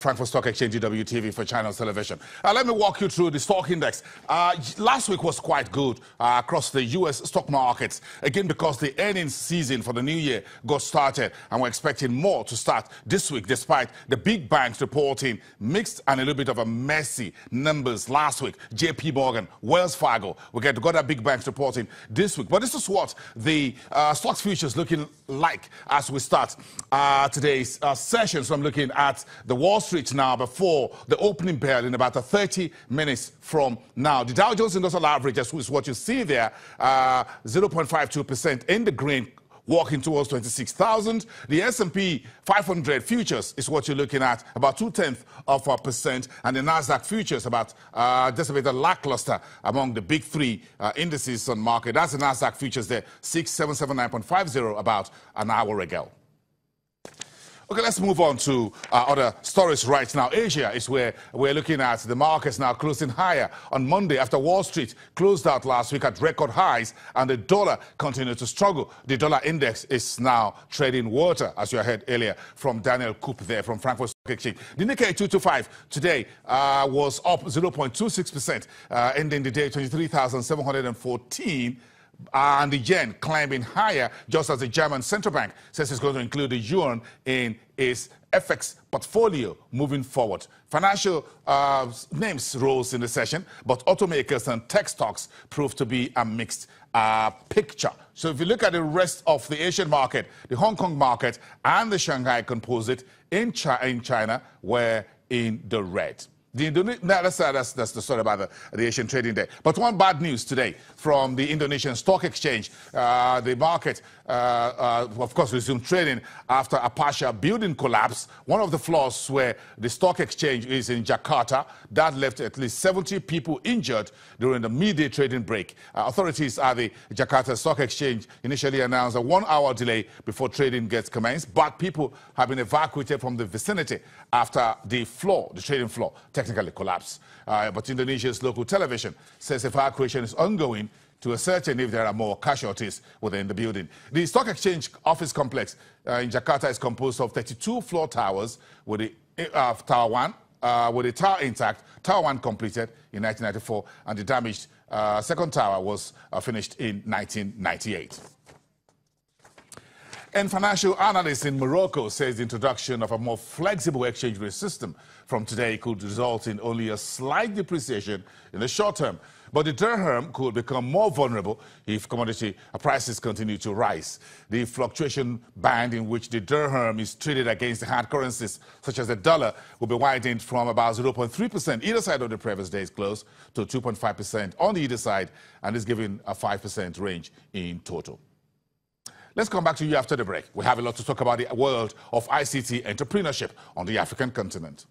Frankfurt Stock Exchange, DWTV for Channels Television. Let me walk you through the stock index. Last week was quite good across the U.S. stock markets, again because the earnings season for the new year got started, and we're expecting more to start this week, despite the big banks reporting mixed and a little bit of a messy numbers last week. JP Morgan, Wells Fargo, we got other big banks reporting this week. But this is what the stocks futures looking like as we start today's session. So I'm looking at the Wall Street now before the opening bell in about 30 minutes from now. The Dow Jones Industrial Average is what you see there, 0.52% in the green, walking towards 26,000. The S&P 500 futures is what you're looking at, about 0.2%, and the Nasdaq futures about just a bit lackluster among the big three indices on market. That's the Nasdaq futures there, 6779.50 about an hour ago. Okay, let's move on to other stories right now. Asia is where we're looking at the markets now closing higher on Monday after Wall Street closed out last week at record highs and the dollar continued to struggle. The dollar index is now treading water, as you heard earlier from Daniel Koop there from Frankfurt Stock Exchange. The Nikkei 225 today was up 0.26%, ending the day 23,714. And the yen climbing higher, just as the German central bank says it's going to include the yuan in its FX portfolio moving forward. Financial names rose in the session, but automakers and tech stocks proved to be a mixed picture. So if you look at the rest of the Asian market, the Hong Kong market and the Shanghai Composite in China were in the red. That's the story about the Asian trading day. But one bad news today from the Indonesian Stock Exchange. The market, of course, resumed trading after a partial building collapse. One of the floors where the stock exchange is in Jakarta. That left at least 70 people injured during the midday trading break. Authorities at the Jakarta Stock Exchange initially announced a 1-hour delay before trading gets commenced, but people have been evacuated from the vicinity after the trading floor, technically collapsed. But Indonesia's local television says evacuation is ongoing to ascertain if there are more casualties within the building. The stock exchange office complex in Jakarta is composed of 32 floor towers, with the Tower 1, with the tower intact, Tower 1 completed in 1994, and the damaged second tower was finished in 1998. And financial analysts in Morocco says the introduction of a more flexible exchange rate system from today could result in only a slight depreciation in the short term. But the dirham could become more vulnerable if commodity prices continue to rise. The fluctuation band in which the dirham is traded against the hard currencies, such as the dollar, will be widened from about 0.3% either side of the previous day's close to 2.5% on either side, and is giving a 5% range in total. Let's come back to you after the break. We have a lot to talk about the world of ICT entrepreneurship on the African continent.